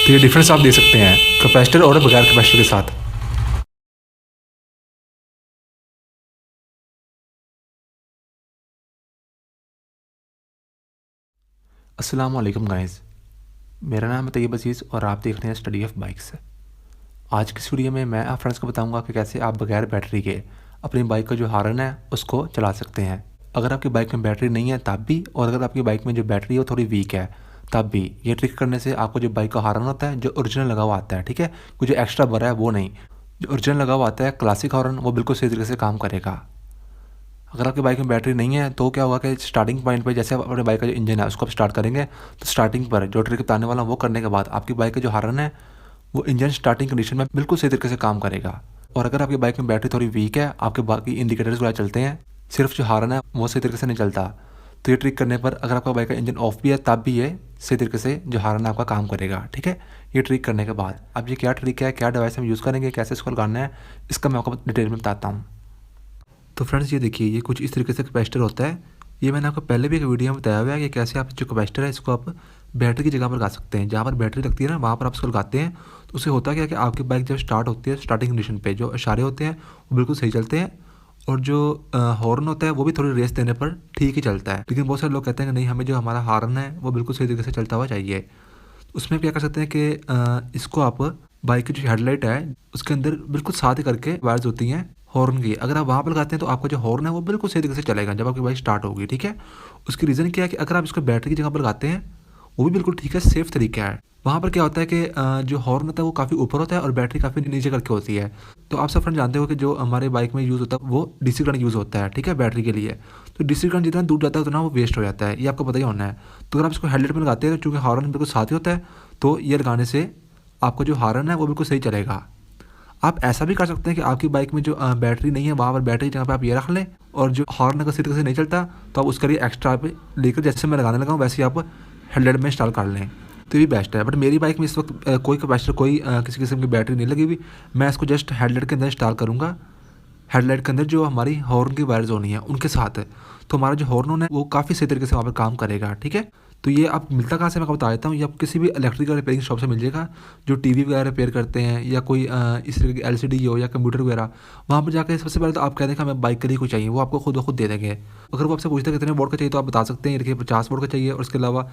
तो ये डिफरेंस आप देख सकते हैं कैपेसिटर और बगैर कैपेसिटर के साथ। अस्सलाम वालेकुम गाइस, मेरा नाम है तैयब अजीज़ और आप देख रहे हैं स्टडी ऑफ बाइक्स। आज की इस वीडियो में मैं आप फ्रेंड्स को बताऊंगा कि कैसे आप बगैर बैटरी के अपनी बाइक का जो हॉर्न है उसको चला सकते हैं। अगर आपकी बाइक में बैटरी नहीं है तब भी, और अगर आपकी बाइक में जो बैटरी है वो थोड़ी वीक है तब भी, ये ट्रिक करने से आपको जो बाइक का हॉर्न होता है जो ओरिजिनल लगा हुआ आता है, ठीक है, कोई जो एक्स्ट्रा भरा है वो नहीं, जो ओरिजिनल लगा हुआ आता है क्लासिक हॉर्न, वो बिल्कुल सही तरीके से काम करेगा। अगर आपकी बाइक में बैटरी नहीं है तो क्या होगा कि स्टार्टिंग पॉइंट पे जैसे आप अपने बाइक का जो इंजन है उसको आप स्टार्ट करेंगे तो स्टार्टिंग पर जो ट्रिक बताने वाला वो करने के बाद आपकी बाइक का जो हॉर्न है वो इंजन स्टार्टिंग कंडीशन में बिल्कुल सही तरीके से काम करेगा। और अगर आपकी बाइक में बैटरी थोड़ी वीक है, आपके बाकी इंडिकेटर्स वगैरह चलते हैं, सिर्फ जो हॉर्न है वो सही तरीके से नहीं चलता, तो ये ट्रिक करने पर अगर आपका बाइक का इंजन ऑफ भी है तब भी ये सही तरीके से जो हॉर्न है आपका काम करेगा, ठीक है। ये ट्रिक करने के बाद अब ये क्या ट्रिक है, क्या डिवाइस हम यूज़ करेंगे, कैसे इसको लगाना है, इसका मैं आपको डिटेल में बताता हूँ। तो फ्रेंड्स ये देखिए, ये कुछ इस तरीके से कैपेसिटर होता है। ये मैंने आपको पहले भी एक वीडियो में बताया हुआ है कि कैसे आप जो कैपेसिटर है इसको आप बैटरी की जगह पर लगा सकते हैं। जहाँ पर बैटरी लगती है ना वहाँ पर आप इसको लगाते हैं तो उससे होता क्या है कि आपकी बाइक जब स्टार्ट होती है स्टार्टिंग कंडीशन पे जो इशारे होते हैं वो बिल्कुल सही चलते हैं, और जो हॉर्न होता है वो भी थोड़ी रेस देने पर ठीक ही चलता है। लेकिन बहुत सारे लोग कहते हैं कि नहीं, हमें जो हमारा हॉर्न है वो बिल्कुल सही तरीके से चलता हुआ चाहिए। उसमें क्या कर सकते हैं कि इसको आप बाइक की जो हेडलाइट है उसके अंदर बिल्कुल साथ ही करके वायर्स होती हैं हॉर्न की, अगर आप वहाँ पर लगाते हैं तो आपका जो हॉर्न है वो बिल्कुल सही तरीके से चलेगा जब आपकी बाइक स्टार्ट होगी, ठीक है। उसकी रीज़न क्या है कि अगर आप इसको बैटरी की जगह पर लगाते हैं वो भी बिल्कुल ठीक है, सेफ तरीका है। वहाँ पर क्या होता है कि जो हॉर्न होता है वो काफ़ी ऊपर होता है और बैटरी काफ़ी नीचे करके होती है। तो आप सब फ्रेंड जानते हो कि जो हमारे बाइक में यूज़ होता है वो डीसी करंट यूज़ होता है, ठीक है, बैटरी के लिए। तो डीसी करंट जितना दूर जाता है उतना वो वेस्ट हो जाता है, ये आपको पता ही होना है। तो अगर आप इसको हेडलाइट में लगाते हैं तो चूँकि हॉर्न बिल्कुल साथ ही होता है तो ये लगाने से आपका जो हॉर्न है वो बिल्कुल सही चलेगा। आप ऐसा भी कर सकते हैं कि आपकी बाइक में जो बैटरी नहीं है वहाँ पर बैटरी की जगह पे आप ये रख लें, और जो हॉर्न अगर सही तरीके से नहीं चलता तो आप उसका लिए एक्स्ट्रा पे लेकर जैसे मैं लगाने लगा हूँ वैसे ही आप हेडलाइट में इंस्टॉल कर लें तो ये बेस्ट है। बट मेरी बाइक में इस वक्त कोई कैपेसिटर कोई किसी किस्म की बैटरी नहीं लगी हुई, मैं इसको जस्ट हेडलाइट के अंदर इंस्टॉल करूँगा। हेडलाइट के अंदर जो हमारी हॉर्न की वायर्स होनी है उनके साथ, तो हमारा जो हॉर्न है वो काफ़ी सही तरीके से वहाँ पर काम करेगा, ठीक है। तो ये आप मिलता कहाँ से मैं आपको बता देता हूँ, ये आप किसी भी इलेक्ट्रिकल रिपेयरिंग शॉप से मिल जाएगा जो टीवी वगैरह रिपेयर करते हैं, या कोई इस तरीके की एलसीडी हो या कंप्यूटर वगैरह। वहाँ पर जाकर सबसे पहले तो आप कह दें कि हमें बाइक के लिए कोई चाहिए, वो आपको खुद ब खुद दे देंगे। अगर वो आपसे पूछते हैं कितने वोल्ट का चाहिए तो आप बता सकते हैं, ये देखिए 50 वोल्ट का चाहिए, और इसके अलावा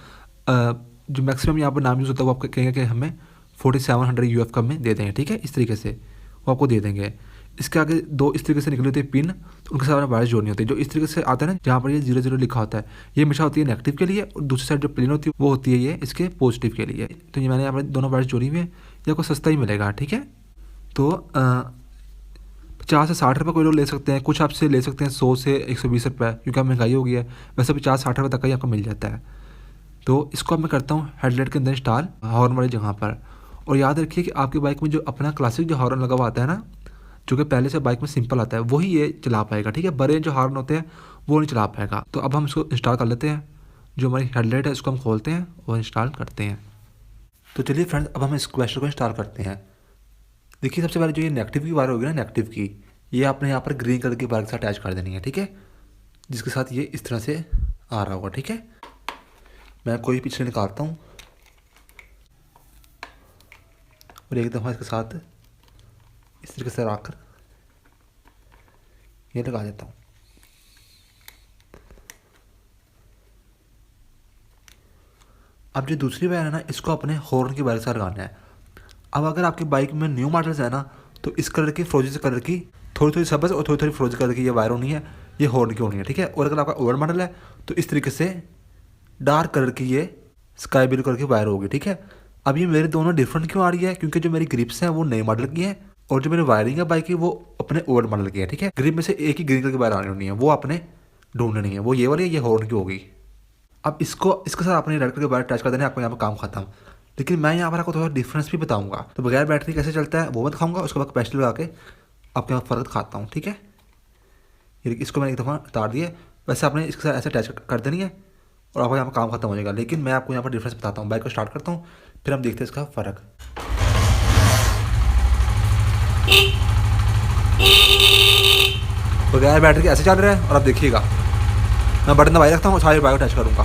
जो मैक्सिमम यहाँ पर नाम यूज़ होता है वो आपको कहेंगे कि हमें 4700 UF का हमें दे देंगे, ठीक है, इस तरीके से वो आपको दे देंगे। इसके आगे दो इस तरीके से निकली होती है पिन, तो उनके साथ वायर्स जोड़नी होती है। जो इस तरीके से आता है ना जहाँ पर ये 00 लिखा होता है, ये हमेशा होती है नेगेटिव के लिए, और दूसरी साइड जो प्लेन होती है वो होती है ये इसके पॉजिटिव के लिए। तो ये मैंने यहाँ पर दोनों वायर्स जोड़ी हुई है, ये आपको सस्ता ही मिलेगा, ठीक है। तो 50 से 60 रुपये कोई लोग ले सकते हैं, कुछ आपसे ले सकते हैं 100 से 120 रुपये, क्योंकि अब महंगाई हो गई है। वैसे 50-60 रुपये तक का ही आपको मिल जाता है। तो इसको अब मैं करता हूँ हेडलाइट के अंदर इंस्टॉल हॉर्न वाली जगह पर। और याद रखिए कि आपकी बाइक में जो अपना क्लासिक जो हॉर्न लगा हुआ आता है ना, जो कि पहले से बाइक में सिंपल आता है, वही ये चला पाएगा, ठीक है। बड़े जो हॉर्न होते हैं वो नहीं चला पाएगा। तो अब हम इसको इंस्टॉल कर लेते हैं। जो हमारी हेडलाइट है इसको हम खोलते हैं और इंस्टॉल करते हैं। तो चलिए फ्रेंड्स, अब हम इस कैपेसिटर को इंस्टॉल करते हैं। देखिए सबसे पहले जो ये नेगेटिव की वायर होगी ना, नेगेटिव की, ये आपने यहाँ पर ग्रीन कलर की वायर के साथ अटैच कर देनी है, ठीक है, जिसके साथ ये इस तरह से आ रहा होगा, ठीक है। मैं कोई पीछे निकालता हूँ और एक दफ़ा इसके साथ इस तरीके से रखकर ये लगा देता हूँ। अब जो दूसरी वायर है ना, इसको अपने हॉर्न की वायर से लगाना है। अब अगर आपकी बाइक में न्यू मॉडल्स है ना, तो इस कलर की फ्रोजी कलर की थोड़ी थोड़ी सब्ज़ और थोड़ी थोड़ी फ्रोजी कलर की ये वायर होनी है, ये हॉर्न की होनी है, ठीक है। और अगर आपका ओल्ड मॉडल है तो इस तरीके से डार्क कलर की ये स्काई ब्लू कलर की वायर होगी, ठीक है। अब ये मेरे दोनों डिफरेंट क्यों आ रही है, क्योंकि जो मेरी ग्रिप्स हैं वो नए मॉडल की हैं, और जो मेरी वायरिंग है बाइक की वो अपने ओल्ड मॉडल की है, ठीक है। ग्रिप में से एक ही ग्रीन कलर की वायर आनी होनी है, वो आपने ढूंढनी है, वो ये वाली है, ये हॉर्न की होगी। अब इसको इसके साथ अपने रेड कलर के वायर अटैच कर देना है, आपको यहाँ पर काम खत्म। लेकिन मैं यहाँ पर आपको थोड़ा डिफरेंस भी बताऊँगा। तो बगैर बैटरी कैसे चलता है वो मैं दिखाऊँगा, उसके बाद कैपेसिटर लगा के आपके यहाँ फ़र्क दिखाता हूँ, ठीक है। ये इसको मैंने एक दफ़ा उतार दिया, वैसे आपने इसके साथ ऐसे अटैच कर देनी है और आपका यहाँ पर काम खत्म हो जाएगा। लेकिन मैं आपको यहाँ पर डिफरेंस बताता हूँ। बाइक को स्टार्ट करता हूँ, फिर हम देखते हैं इसका फ़र्क। बगैर बैटरी के ऐसे चल रहा है, और आप देखिएगा मैं बटन दबाई रखता हूँ, सारी बाइक को टच करूँगा,